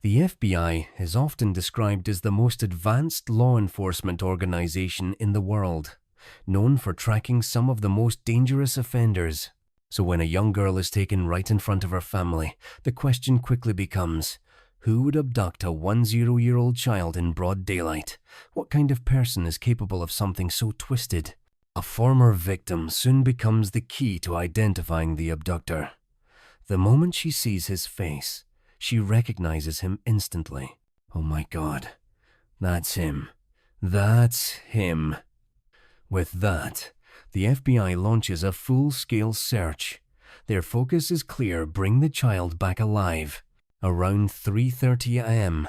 The FBI is often described as the most advanced law enforcement organization in the world, known for tracking some of the most dangerous offenders. So when a young girl is taken right in front of her family, the question quickly becomes, who would abduct a 10-year-old child in broad daylight? What kind of person is capable of something so twisted? A former victim soon becomes the key to identifying the abductor. The moment she sees his face, she recognizes him instantly. Oh my God, that's him. That's him. With that, the FBI launches a full-scale search. Their focus is clear: bring the child back alive. Around 3:30 a.m.,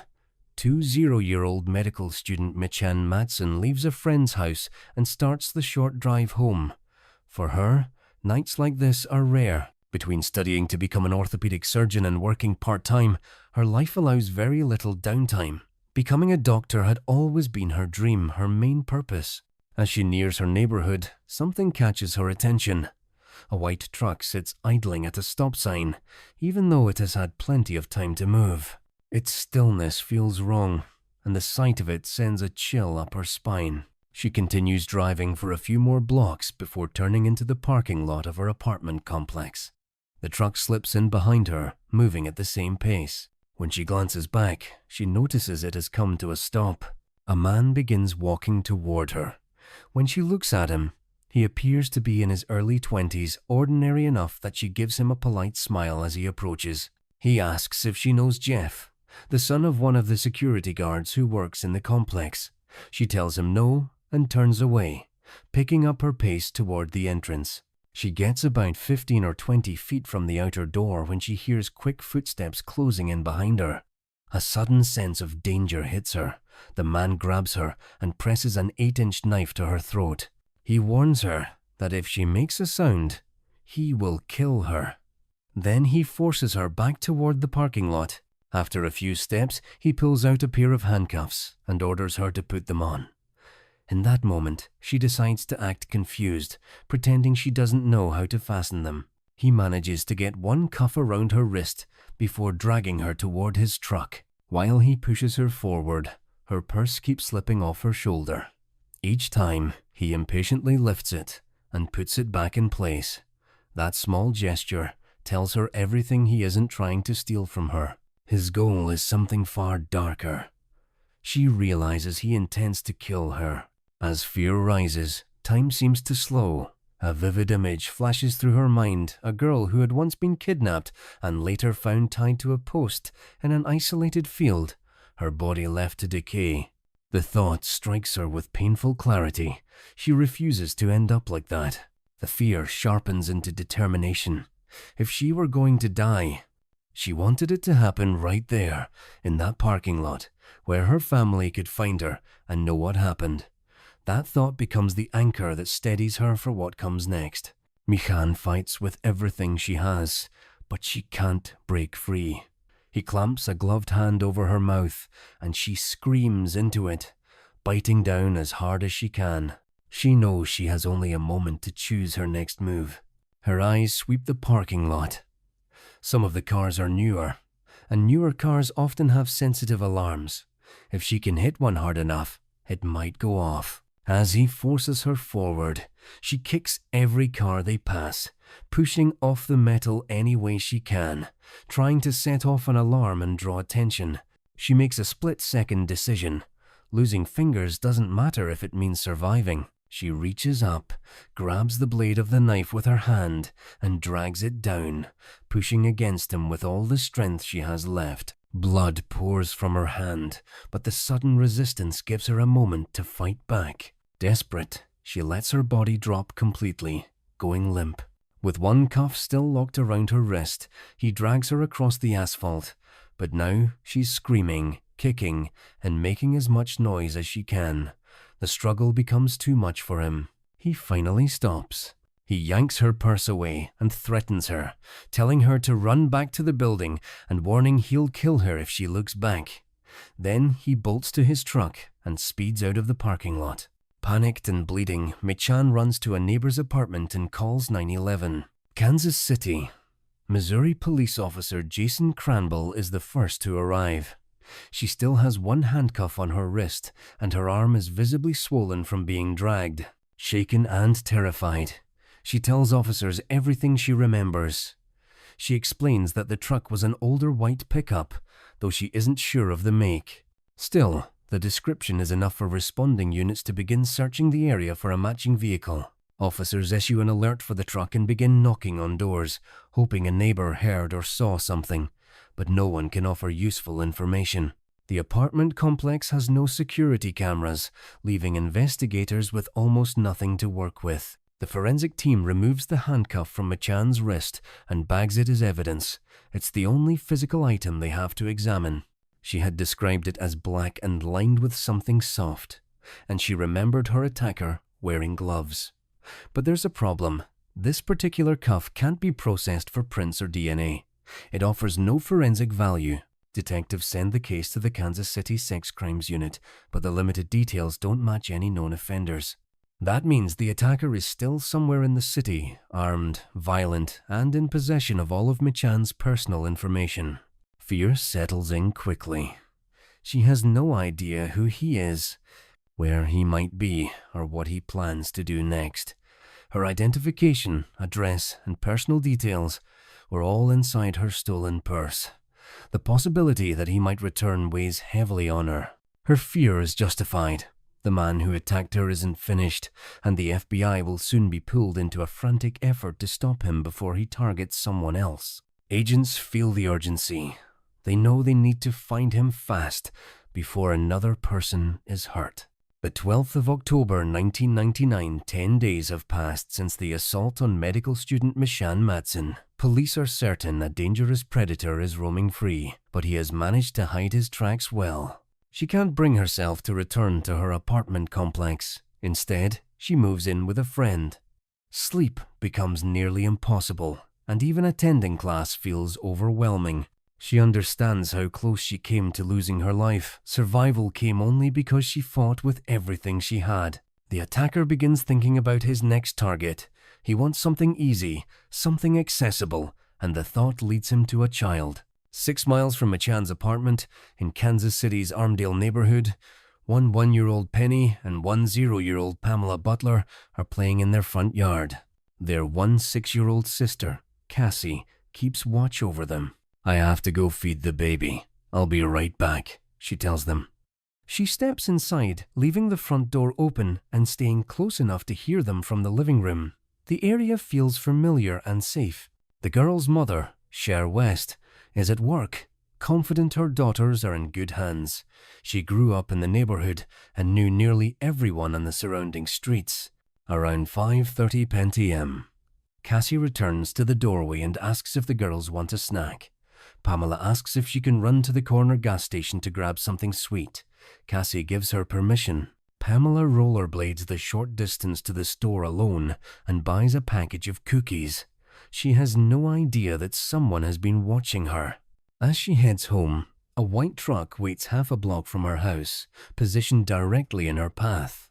20-year-old medical student Michanne Matson leaves a friend's house and starts the short drive home. For her, nights like this are rare. Between studying to become an orthopedic surgeon and working part-time, her life allows very little downtime. Becoming a doctor had always been her dream, her main purpose. As she nears her neighborhood, something catches her attention. A white truck sits idling at a stop sign, even though it has had plenty of time to move. Its stillness feels wrong, and the sight of it sends a chill up her spine. She continues driving for a few more blocks before turning into the parking lot of her apartment complex. The truck slips in behind her, moving at the same pace. When she glances back, she notices it has come to a stop. A man begins walking toward her. When she looks at him, he appears to be in his early 20s, ordinary enough that she gives him a polite smile as he approaches. He asks if she knows Jeff, the son of one of the security guards who works in the complex. She tells him no and turns away, picking up her pace toward the entrance. She gets about 15 or 20 feet from the outer door when she hears quick footsteps closing in behind her. A sudden sense of danger hits her. The man grabs her and presses an 8-inch knife to her throat. He warns her that if she makes a sound, he will kill her. Then he forces her back toward the parking lot. After a few steps, he pulls out a pair of handcuffs and orders her to put them on. In that moment, she decides to act confused, pretending she doesn't know how to fasten them. He manages to get one cuff around her wrist before dragging her toward his truck. While he pushes her forward, her purse keeps slipping off her shoulder. Each time, he impatiently lifts it and puts it back in place. That small gesture tells her everything he isn't trying to steal from her. His goal is something far darker. She realizes he intends to kill her. As fear rises, time seems to slow. A vivid image flashes through her mind, a girl who had once been kidnapped and later found tied to a post in an isolated field, her body left to decay. The thought strikes her with painful clarity. She refuses to end up like that. The fear sharpens into determination. If she were going to die, she wanted it to happen right there, in that parking lot, where her family could find her and know what happened. That thought becomes the anchor that steadies her for what comes next. Michanne fights with everything she has, but she can't break free. He clamps a gloved hand over her mouth, and she screams into it, biting down as hard as she can. She knows she has only a moment to choose her next move. Her eyes sweep the parking lot. Some of the cars are newer, and newer cars often have sensitive alarms. If she can hit one hard enough, it might go off. As he forces her forward, she kicks every car they pass, pushing off the metal any way she can, trying to set off an alarm and draw attention. She makes a split-second decision. Losing fingers doesn't matter if it means surviving. She reaches up, grabs the blade of the knife with her hand, and drags it down, pushing against him with all the strength she has left. Blood pours from her hand, but the sudden resistance gives her a moment to fight back. Desperate, she lets her body drop completely, going limp. With one cuff still locked around her wrist, he drags her across the asphalt, but now she's screaming, kicking, and making as much noise as she can. The struggle becomes too much for him. He finally stops. He yanks her purse away and threatens her, telling her to run back to the building and warning he'll kill her if she looks back. Then he bolts to his truck and speeds out of the parking lot. Panicked and bleeding, Michanne runs to a neighbor's apartment and calls 911. Kansas City. Missouri police officer Jason Cranble is the first to arrive. She still has one handcuff on her wrist, and her arm is visibly swollen from being dragged. Shaken and terrified, she tells officers everything she remembers. She explains that the truck was an older white pickup, though she isn't sure of the make. Still, the description is enough for responding units to begin searching the area for a matching vehicle. Officers issue an alert for the truck and begin knocking on doors, hoping a neighbor heard or saw something, but no one can offer useful information. The apartment complex has no security cameras, leaving investigators with almost nothing to work with. The forensic team removes the handcuff from Michanne's wrist and bags it as evidence. It's the only physical item they have to examine. She had described it as black and lined with something soft, and she remembered her attacker wearing gloves. But there's a problem. This particular cuff can't be processed for prints or DNA. It offers no forensic value. Detectives send the case to the Kansas City Sex Crimes Unit, but the limited details don't match any known offenders. That means the attacker is still somewhere in the city, armed, violent, and in possession of all of Michanne's personal information. Fear settles in quickly. She has no idea who he is, where he might be, or what he plans to do next. Her identification, address, and personal details were all inside her stolen purse. The possibility that he might return weighs heavily on her. Her fear is justified. The man who attacked her isn't finished, and the FBI will soon be pulled into a frantic effort to stop him before he targets someone else. Agents feel the urgency. They know they need to find him fast before another person is hurt. The 12th of October 1999, 10 days have passed since the assault on medical student Michanne Matson. Police are certain a dangerous predator is roaming free, but he has managed to hide his tracks well. She can't bring herself to return to her apartment complex. Instead, she moves in with a friend. Sleep becomes nearly impossible, and even attending class feels overwhelming. She understands how close she came to losing her life. Survival came only because she fought with everything she had. The attacker begins thinking about his next target. He wants something easy, something accessible, and the thought leads him to a child. 6 miles from Michanne's apartment, in Kansas City's Armdale neighborhood, one 1-year-old Penny and one 0-year-old Pamela Butler are playing in their front yard. Their one 6-year-old sister, Cassie, keeps watch over them. "I have to go feed the baby. I'll be right back," she tells them. She steps inside, leaving the front door open and staying close enough to hear them from the living room. The area feels familiar and safe. The girl's mother, Cher West, is at work, confident her daughters are in good hands. She grew up in the neighborhood and knew nearly everyone on the surrounding streets. Around 5:30 p.m., Cassie returns to the doorway and asks if the girls want a snack. Pamela asks if she can run to the corner gas station to grab something sweet. Cassie gives her permission. Pamela rollerblades the short distance to the store alone and buys a package of cookies. She has no idea that someone has been watching her. As she heads home, a white truck waits half a block from her house, positioned directly in her path.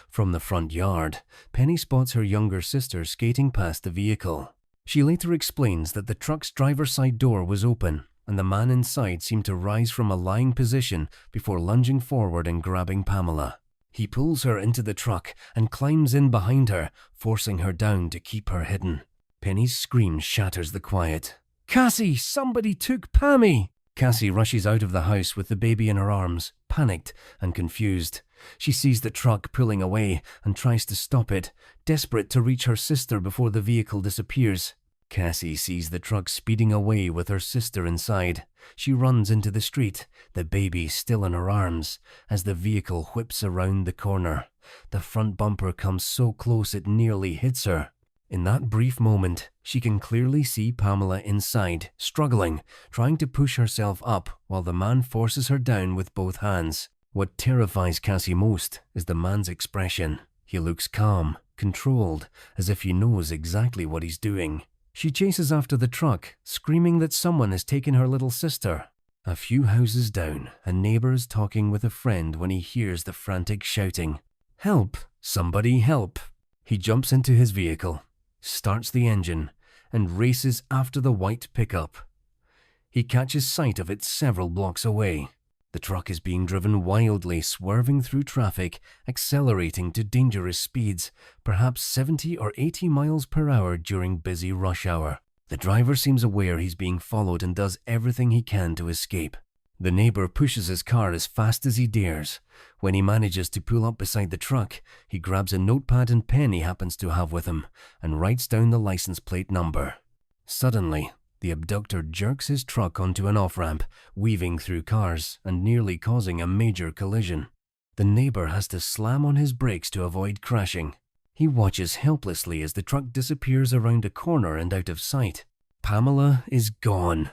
From the front yard, Penny spots her younger sister skating past the vehicle. She later explains that the truck's driver's side door was open, and the man inside seemed to rise from a lying position before lunging forward and grabbing Pamela. He pulls her into the truck and climbs in behind her, forcing her down to keep her hidden. Penny's scream shatters the quiet. "Cassie, somebody took Pammy!" Cassie rushes out of the house with the baby in her arms, panicked and confused. She sees the truck pulling away and tries to stop it, desperate to reach her sister before the vehicle disappears. Cassie sees the truck speeding away with her sister inside. She runs into the street, the baby still in her arms, as the vehicle whips around the corner. The front bumper comes so close it nearly hits her. In that brief moment, she can clearly see Pamela inside, struggling, trying to push herself up while the man forces her down with both hands. What terrifies Cassie most is the man's expression. He looks calm, controlled, as if he knows exactly what he's doing. She chases after the truck, screaming that someone has taken her little sister. A few houses down, a neighbor is talking with a friend when he hears the frantic shouting. "Help! Somebody help!" He jumps into his vehicle, starts the engine, and races after the white pickup. He catches sight of it several blocks away. The truck is being driven wildly, swerving through traffic, accelerating to dangerous speeds, perhaps 70 or 80 miles per hour during busy rush hour. The driver seems aware he's being followed and does everything he can to escape. The neighbor pushes his car as fast as he dares. When he manages to pull up beside the truck, he grabs a notepad and pen he happens to have with him and writes down the license plate number. Suddenly, the abductor jerks his truck onto an off-ramp, weaving through cars and nearly causing a major collision. The neighbor has to slam on his brakes to avoid crashing. He watches helplessly as the truck disappears around a corner and out of sight. Pamela is gone.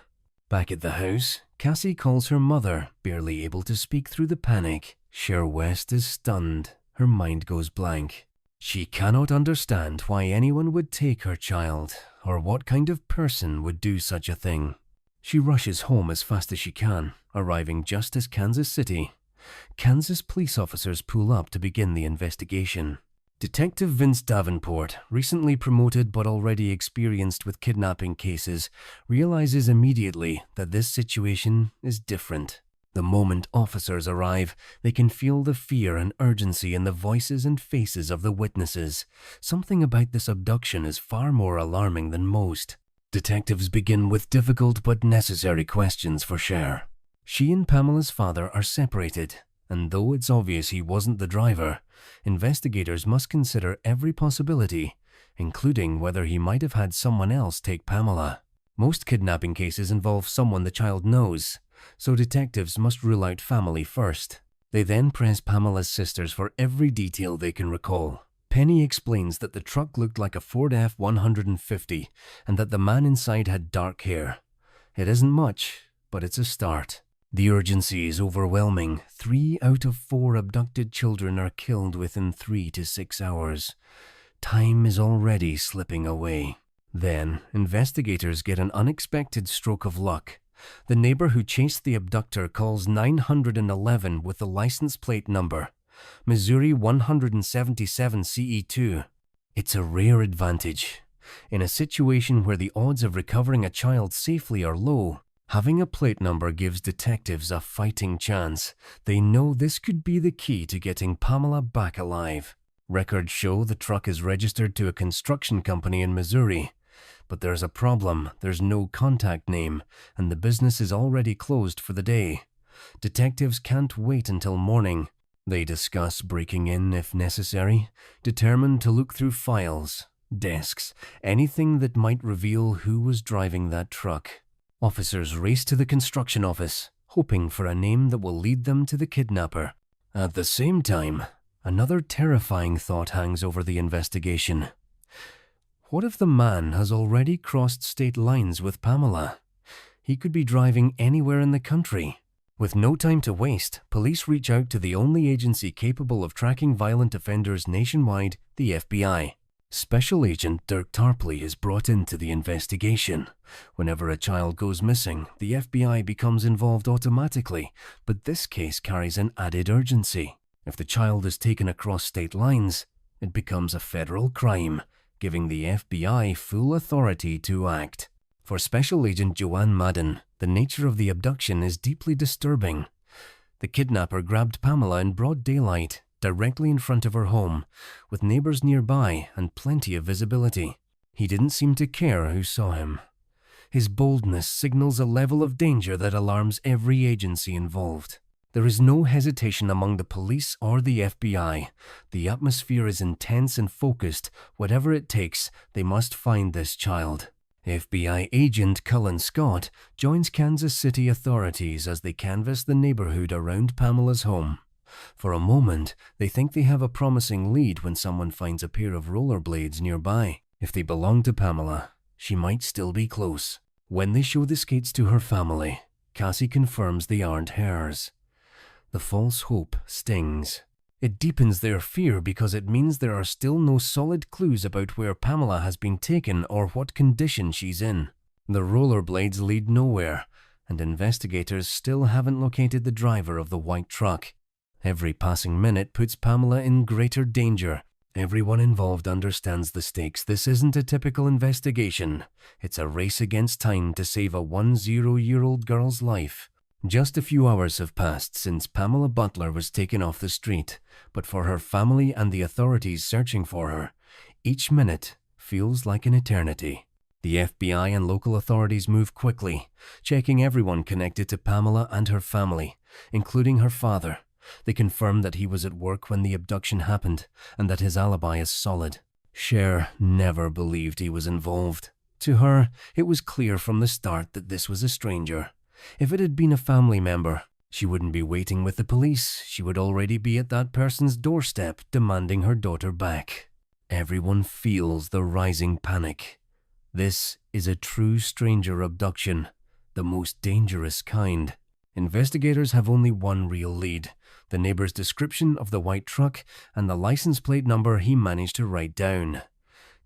Back at the house, Cassie calls her mother, barely able to speak through the panic. Cher West is stunned. Her mind goes blank. She cannot understand why anyone would take her child, or what kind of person would do such a thing. She rushes home as fast as she can, arriving just as Kansas police officers pull up to begin the investigation. Detective Vince Davenport, recently promoted but already experienced with kidnapping cases, realizes immediately that this situation is different. The moment officers arrive, they can feel the fear and urgency in the voices and faces of the witnesses. Something about this abduction is far more alarming than most. Detectives begin with difficult but necessary questions for Cher. She and Pamela's father are separated, and though it's obvious he wasn't the driver, investigators must consider every possibility, including whether he might have had someone else take Pamela. Most kidnapping cases involve someone the child knows, so detectives must rule out family first. They then press Pamela's sisters for every detail they can recall. Penny explains that the truck looked like a Ford F-150 and that the man inside had dark hair. It isn't much, but it's a start. The urgency is overwhelming. 3 out of 4 abducted children are killed within 3 to 6 hours. Time is already slipping away. Then, investigators get an unexpected stroke of luck. The neighbor who chased the abductor calls 911 with the license plate number, Missouri 177 CE2. It's a rare advantage. In a situation where the odds of recovering a child safely are low, having a plate number gives detectives a fighting chance. They know this could be the key to getting Pamela back alive. Records show the truck is registered to a construction company in Missouri. But there's a problem. There's no contact name, and the business is already closed for the day. Detectives can't wait until morning. They discuss breaking in if necessary, determined to look through files, desks, anything that might reveal who was driving that truck. Officers race to the construction office, hoping for a name that will lead them to the kidnapper. At the same time, another terrifying thought hangs over the investigation. What if the man has already crossed state lines with Pamela? He could be driving anywhere in the country. With no time to waste, police reach out to the only agency capable of tracking violent offenders nationwide, the FBI. Special Agent Dirk Tarpley is brought into the investigation. Whenever a child goes missing, the FBI becomes involved automatically, but this case carries an added urgency. If the child is taken across state lines, it becomes a federal crime, giving the FBI full authority to act. For Special Agent Joanne Madden, the nature of the abduction is deeply disturbing. The kidnapper grabbed Pamela in broad daylight, directly in front of her home, with neighbors nearby and plenty of visibility. He didn't seem to care who saw him. His boldness signals a level of danger that alarms every agency involved. There is no hesitation among the police or the FBI. The atmosphere is intense and focused. Whatever it takes, they must find this child. FBI agent Cullen Scott joins Kansas City authorities as they canvass the neighborhood around Pamela's home. For a moment, they think they have a promising lead when someone finds a pair of rollerblades nearby. If they belong to Pamela, she might still be close. When they show the skates to her family, Cassie confirms they aren't hers. The false hope stings. It deepens their fear because it means there are still no solid clues about where Pamela has been taken or what condition she's in. The rollerblades lead nowhere, and investigators still haven't located the driver of the white truck. Every passing minute puts Pamela in greater danger. Everyone involved understands the stakes. This isn't a typical investigation. It's a race against time to save a 10-year-old girl's life. Just a few hours have passed since Pamela Butler was taken off the street, but for her family and the authorities searching for her, each minute feels like an eternity. The FBI and local authorities move quickly, checking everyone connected to Pamela and her family, including her father. They confirm that he was at work when the abduction happened and that his alibi is solid. Cher never believed he was involved. To her, it was clear from the start that this was a stranger. If it had been a family member, she wouldn't be waiting with the police. She would already be at that person's doorstep demanding her daughter back. Everyone feels the rising panic. This is a true stranger abduction, the most dangerous kind. Investigators have only one real lead: the neighbor's description of the white truck and the license plate number he managed to write down.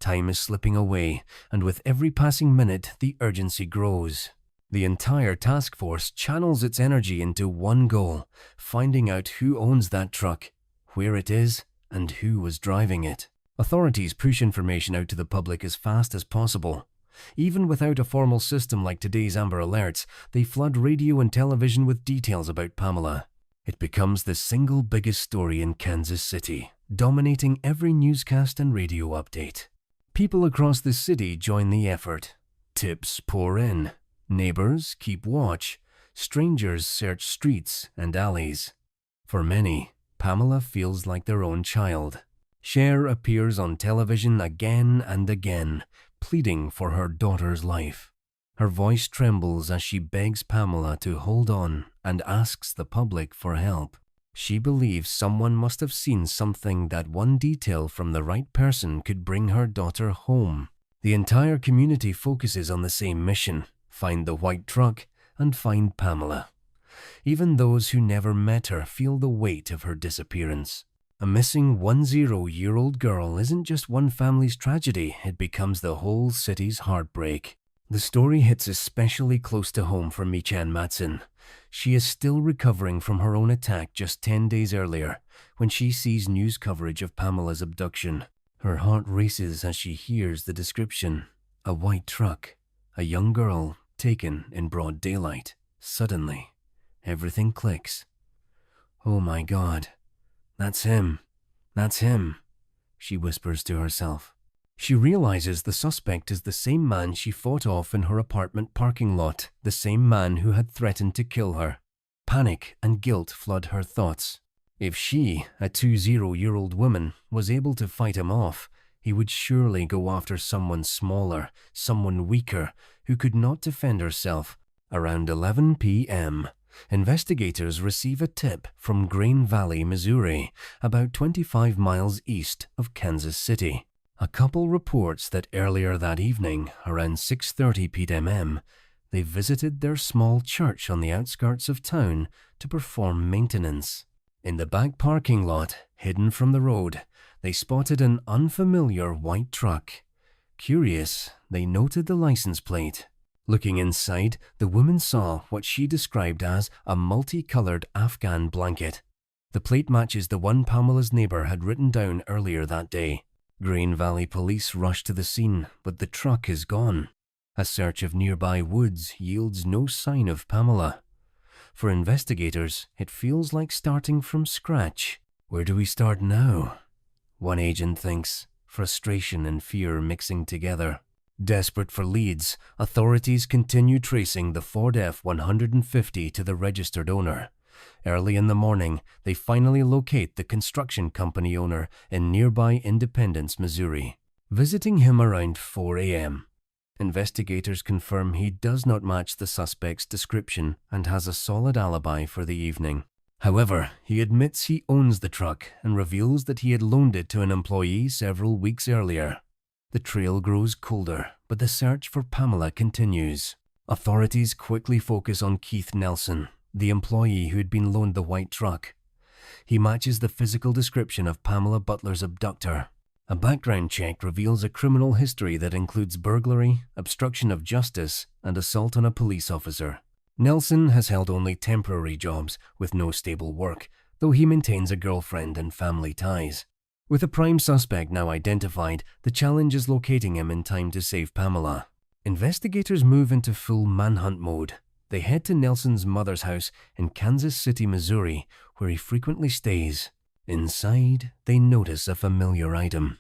Time is slipping away, and with every passing minute, the urgency grows. The entire task force channels its energy into one goal: finding out who owns that truck, where it is, and who was driving it. Authorities push information out to the public as fast as possible. Even without a formal system like today's Amber Alerts, they flood radio and television with details about Pamela. It becomes the single biggest story in Kansas City, dominating every newscast and radio update. People across the city join the effort. Tips pour in. Neighbors keep watch. Strangers search streets and alleys. For many, Pamela feels like their own child. Cher appears on television again and again, pleading for her daughter's life. Her voice trembles as she begs Pamela to hold on and asks the public for help. She believes someone must have seen something, that one detail from the right person could bring her daughter home. The entire community focuses on the same mission: find the white truck and find Pamela. Even those who never met her feel the weight of her disappearance. A missing 10-year-old girl isn't just one family's tragedy, it becomes the whole city's heartbreak. The story hits especially close to home for Michanne Matson. She is still recovering from her own attack just 10 days earlier, when she sees news coverage of Pamela's abduction. Her heart races as she hears the description: a white truck, a young girl taken in broad daylight. Suddenly, everything clicks. "Oh my God. That's him. That's him," she whispers to herself. She realizes the suspect is the same man she fought off in her apartment parking lot, the same man who had threatened to kill her. Panic and guilt flood her thoughts. If she, a 20-year-old woman, was able to fight him off, he would surely go after someone smaller, someone weaker, who could not defend herself. Around 11 p.m., investigators receive a tip from Green Valley, Missouri, about 25 miles east of Kansas City. A couple reports that earlier that evening, around 6:30 p.m., they visited their small church on the outskirts of town to perform maintenance. In the back parking lot, hidden from the road, they spotted an unfamiliar white truck. Curious, they noted the license plate. Looking inside, the woman saw what she described as a multicolored Afghan blanket. The plate matches the one Pamela's neighbor had written down earlier that day. Green Valley police rush to the scene, but the truck is gone. A search of nearby woods yields no sign of Pamela. For investigators, it feels like starting from scratch. Where do we start now? One agent thinks, frustration and fear mixing together. Desperate for leads, authorities continue tracing the Ford F-150 to the registered owner. Early in the morning, they finally locate the construction company owner in nearby Independence, Missouri. Visiting him around 4 a.m., investigators confirm he does not match the suspect's description and has a solid alibi for the evening. However, he admits he owns the truck and reveals that he had loaned it to an employee several weeks earlier. The trail grows colder, but the search for Pamela continues. Authorities quickly focus on Keith Nelson, the employee who had been loaned the white truck. He matches the physical description of Pamela Butler's abductor. A background check reveals a criminal history that includes burglary, obstruction of justice, and assault on a police officer. Nelson has held only temporary jobs with no stable work, though he maintains a girlfriend and family ties. With a prime suspect now identified, the challenge is locating him in time to save Pamela. Investigators move into full manhunt mode. They head to Nelson's mother's house in Kansas City, Missouri, where he frequently stays. Inside, they notice a familiar item.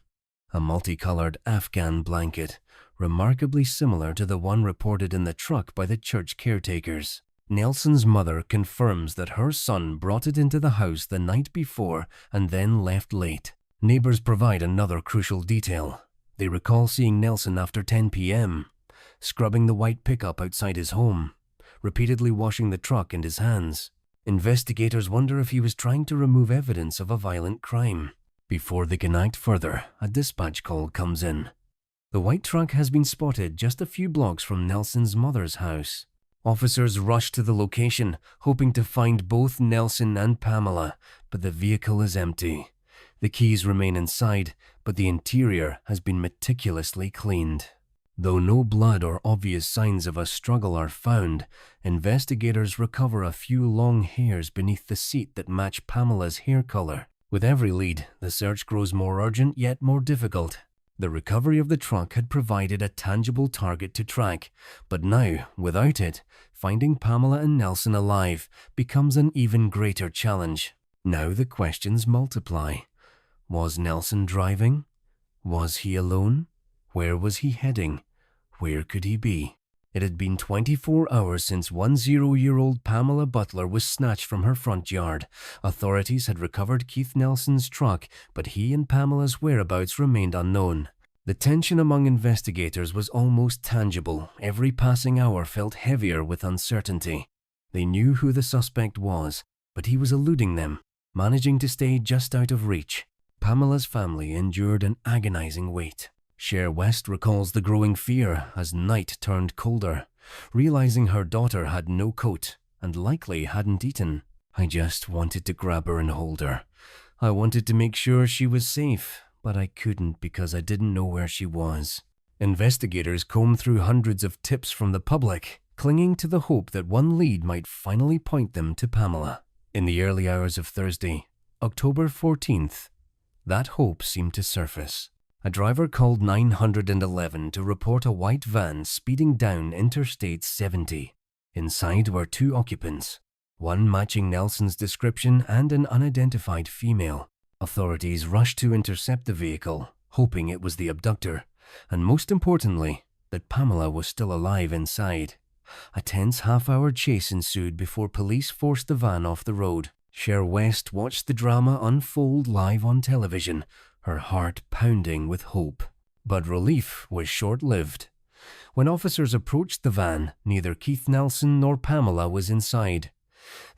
A multicolored Afghan blanket, remarkably similar to the one reported in the truck by the church caretakers. Nelson's mother confirms that her son brought it into the house the night before and then left late. Neighbors provide another crucial detail. They recall seeing Nelson after 10 p.m., scrubbing the white pickup outside his home, repeatedly washing the truck and his hands. Investigators wonder if he was trying to remove evidence of a violent crime. Before they can act further, a dispatch call comes in. The white truck has been spotted just a few blocks from Nelson's mother's house. Officers rush to the location, hoping to find both Nelson and Pamela, but the vehicle is empty. The keys remain inside, but the interior has been meticulously cleaned. Though no blood or obvious signs of a struggle are found, investigators recover a few long hairs beneath the seat that match Pamela's hair color. With every lead, the search grows more urgent yet more difficult. The recovery of the truck had provided a tangible target to track, but now, without it, finding Pamela and Nelson alive becomes an even greater challenge. Now the questions multiply. Was Nelson driving? Was he alone? Where was he heading? Where could he be? It had been 24 hours since 10-year-old Pamela Butler was snatched from her front yard. Authorities had recovered Keith Nelson's truck, but he and Pamela's whereabouts remained unknown. The tension among investigators was almost tangible. Every passing hour felt heavier with uncertainty. They knew who the suspect was, but he was eluding them, managing to stay just out of reach. Pamela's family endured an agonizing wait. Cher West recalls the growing fear as night turned colder, realizing her daughter had no coat and likely hadn't eaten. I just wanted to grab her and hold her. I wanted to make sure she was safe, but I couldn't because I didn't know where she was. Investigators comb through hundreds of tips from the public, clinging to the hope that one lead might finally point them to Pamela. In the early hours of Thursday, October 14th, that hope seemed to surface. A driver called 911 to report a white van speeding down Interstate 70. Inside were two occupants, one matching Nelson's description and an unidentified female. Authorities rushed to intercept the vehicle, hoping it was the abductor, and most importantly, that Pamela was still alive inside. A tense half-hour chase ensued before police forced the van off the road. Cher West watched the drama unfold live on television, her heart pounding with hope. But relief was short-lived. When officers approached the van, neither Keith Nelson nor Pamela was inside.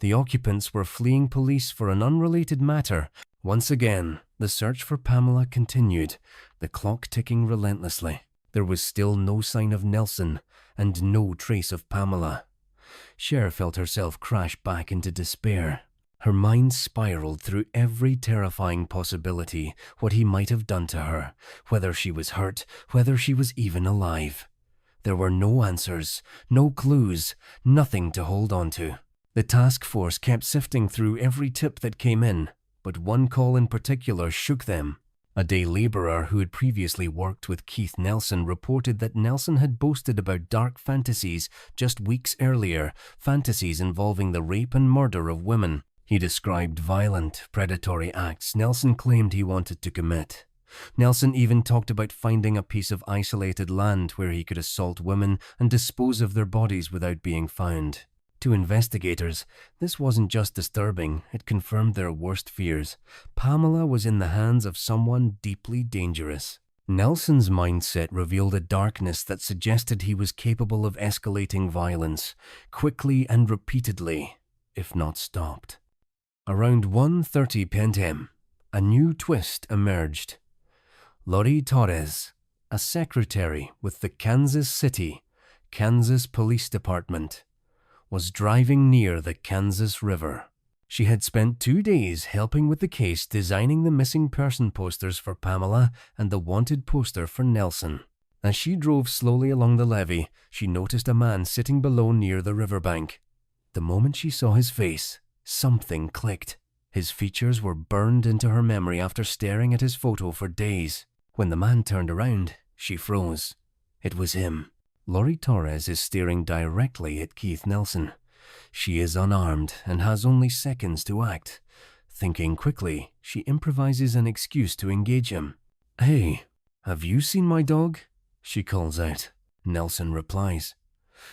The occupants were fleeing police for an unrelated matter. Once again, the search for Pamela continued, the clock ticking relentlessly. There was still no sign of Nelson and no trace of Pamela. Cher felt herself crash back into despair. Her mind spiraled through every terrifying possibility, what he might have done to her, whether she was hurt, whether she was even alive. There were no answers, no clues, nothing to hold on to. The task force kept sifting through every tip that came in, but one call in particular shook them. A day laborer who had previously worked with Keith Nelson reported that Nelson had boasted about dark fantasies just weeks earlier, fantasies involving the rape and murder of women. He described violent, predatory acts Nelson claimed he wanted to commit. Nelson even talked about finding a piece of isolated land where he could assault women and dispose of their bodies without being found. To investigators, this wasn't just disturbing, it confirmed their worst fears. Pamela was in the hands of someone deeply dangerous. Nelson's mindset revealed a darkness that suggested he was capable of escalating violence, quickly and repeatedly, if not stopped. Around 1:30 p.m., a new twist emerged. Lori Torres, a secretary with the Kansas City, Kansas Police Department, was driving near the Kansas River. She had spent 2 days helping with the case, designing the missing person posters for Pamela and the wanted poster for Nelson. As she drove slowly along the levee, she noticed a man sitting below near the riverbank. The moment she saw his face, something clicked. His features were burned into her memory after staring at his photo for days. When the man turned around, she froze. It was him. Lori Torres is staring directly at Keith Nelson. She is unarmed and has only seconds to act. Thinking quickly, she improvises an excuse to engage him. "Hey, have you seen my dog?" she calls out. Nelson replies,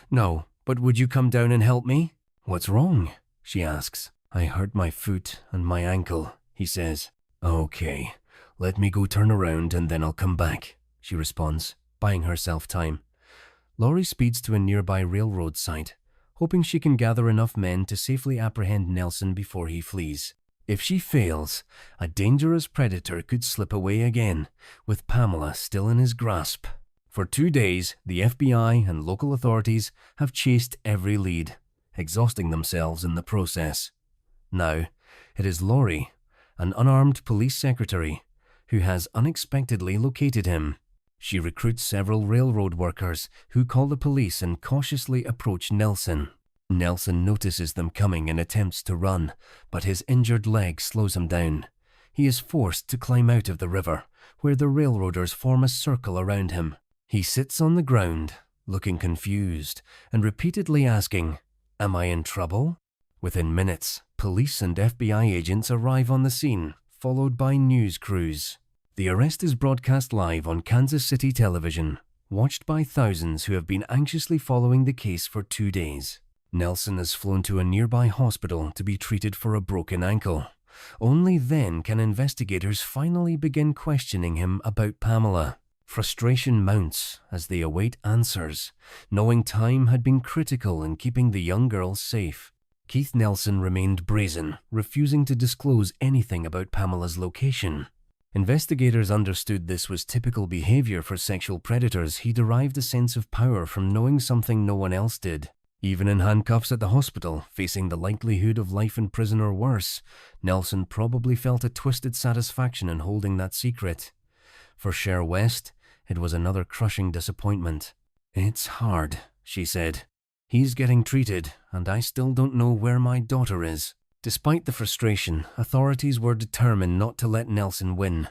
"No, but would you come down and help me?" "What's wrong?" she asks. "I hurt my foot and my ankle," he says. "Okay, let me go turn around and then I'll come back," she responds, buying herself time. Lori speeds to a nearby railroad site, hoping she can gather enough men to safely apprehend Nelson before he flees. If she fails, a dangerous predator could slip away again, with Pamela still in his grasp. For 2 days, the FBI and local authorities have chased every lead, exhausting themselves in the process. Now, it is Lori, an unarmed police secretary, who has unexpectedly located him. She recruits several railroad workers who call the police and cautiously approach Nelson. Nelson notices them coming and attempts to run, but his injured leg slows him down. He is forced to climb out of the river, where the railroaders form a circle around him. He sits on the ground, looking confused, and repeatedly asking, "Am I in trouble?" Within minutes, police and FBI agents arrive on the scene, followed by news crews. The arrest is broadcast live on Kansas City television, watched by thousands who have been anxiously following the case for 2 days. Nelson is flown to a nearby hospital to be treated for a broken ankle. Only then can investigators finally begin questioning him about Pamela. Frustration mounts as they await answers, knowing time had been critical in keeping the young girl safe. Keith Nelson remained brazen, refusing to disclose anything about Pamela's location. Investigators understood this was typical behavior for sexual predators. He derived a sense of power from knowing something no one else did. Even in handcuffs at the hospital, facing the likelihood of life in prison or worse, Nelson probably felt a twisted satisfaction in holding that secret. For Cher West, it was another crushing disappointment. "It's hard," she said. "He's getting treated, and I still don't know where my daughter is." Despite the frustration, authorities were determined not to let Nelson win.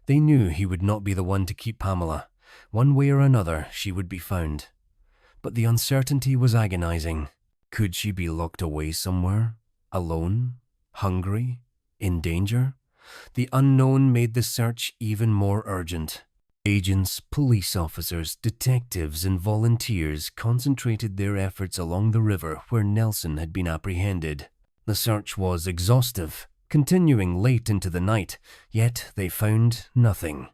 They knew he would not be the one to keep Pamela. One way or another, she would be found. But the uncertainty was agonizing. Could she be locked away somewhere? Alone? Hungry? In danger? The unknown made the search even more urgent. Agents, police officers, detectives, and volunteers concentrated their efforts along the river where Nelson had been apprehended. The search was exhaustive, continuing late into the night, yet they found nothing.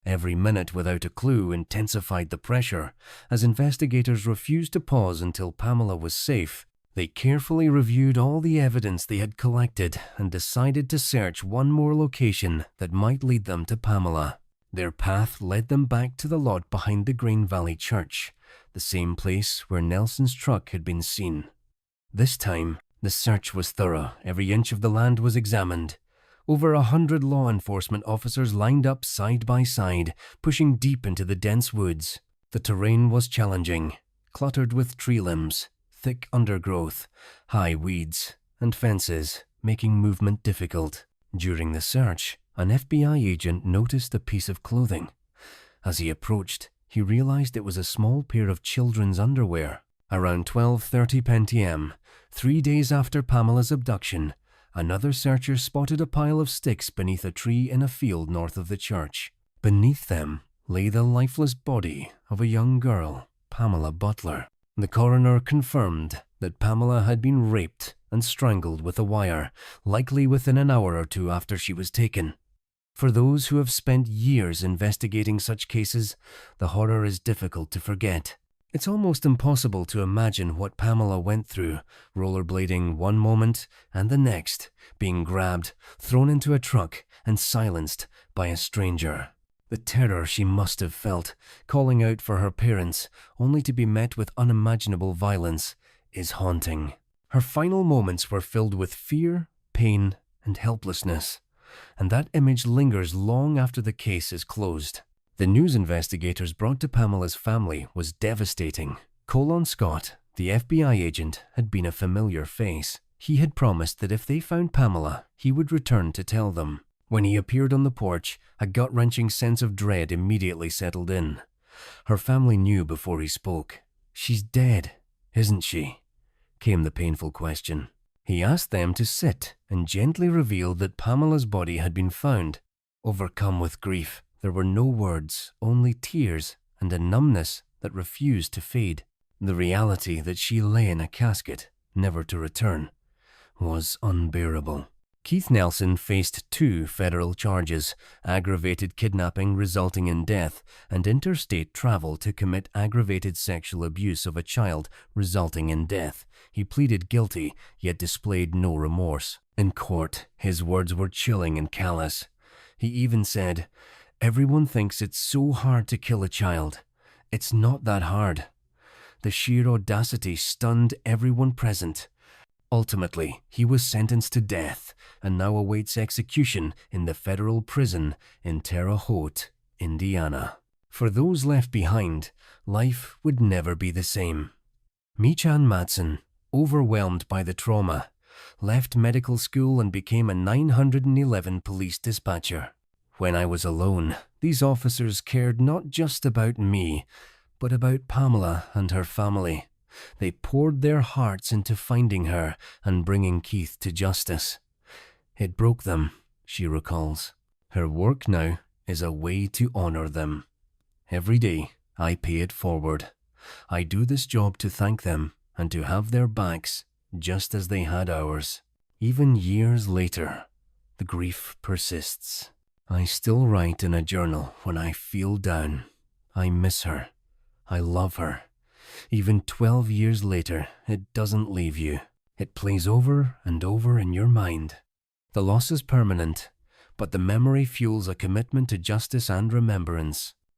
Every minute without a clue intensified the pressure, as investigators refused to pause until Pamela was safe. They carefully reviewed all the evidence they had collected and decided to search one more location that might lead them to Pamela. Their path led them back to the lot behind the Green Valley Church, the same place where Nelson's truck had been seen. This time, the search was thorough. Every inch of the land was examined. Over 100 law enforcement officers lined up side by side, pushing deep into the dense woods. The terrain was challenging, cluttered with tree limbs, thick undergrowth, high weeds, and fences, making movement difficult. During the search, an FBI agent noticed a piece of clothing. As he approached, he realized it was a small pair of children's underwear. Around 12:30 p.m., 3 days after Pamela's abduction, another searcher spotted a pile of sticks beneath a tree in a field north of the church. Beneath them lay the lifeless body of a young girl, Pamela Butler. The coroner confirmed that Pamela had been raped and strangled with a wire, likely within an hour or two after she was taken. For those who have spent years investigating such cases, the horror is difficult to forget. It's almost impossible to imagine what Pamela went through, rollerblading one moment and the next, being grabbed, thrown into a truck, and silenced by a stranger. The terror she must have felt, calling out for her parents, only to be met with unimaginable violence, is haunting. Her final moments were filled with fear, pain, and helplessness, and that image lingers long after the case is closed. The news investigators brought to Pamela's family was devastating. Colon Scott, the FBI agent, had been a familiar face. He had promised that if they found Pamela, he would return to tell them. When he appeared on the porch, a gut-wrenching sense of dread immediately settled in. Her family knew before he spoke. "She's dead, isn't she?" came the painful question. He asked them to sit and gently revealed that Pamela's body had been found. Overcome with grief, there were no words, only tears and a numbness that refused to fade. The reality that she lay in a casket, never to return, was unbearable. Keith Nelson faced 2 federal charges: aggravated kidnapping resulting in death and interstate travel to commit aggravated sexual abuse of a child resulting in death. He pleaded guilty, yet displayed no remorse. In court, his words were chilling and callous. He even said, "Everyone thinks it's so hard to kill a child. It's not that hard." The sheer audacity stunned everyone present. Ultimately, he was sentenced to death and now awaits execution in the federal prison in Terre Haute, Indiana. For those left behind, life would never be the same. Michanne Matson, overwhelmed by the trauma, left medical school and became a 911 police dispatcher. "When I was alone, these officers cared not just about me, but about Pamela and her family. They poured their hearts into finding her and bringing Keith to justice. It broke them," she recalls. "Her work now is a way to honor them. Every day, I pay it forward. I do this job to thank them and to have their backs just as they had ours." Even years later, the grief persists. "I still write in a journal when I feel down. I miss her. I love her. Even 12 years later, it doesn't leave you. It plays over and over in your mind. The loss is permanent, but the memory fuels a commitment to justice and remembrance.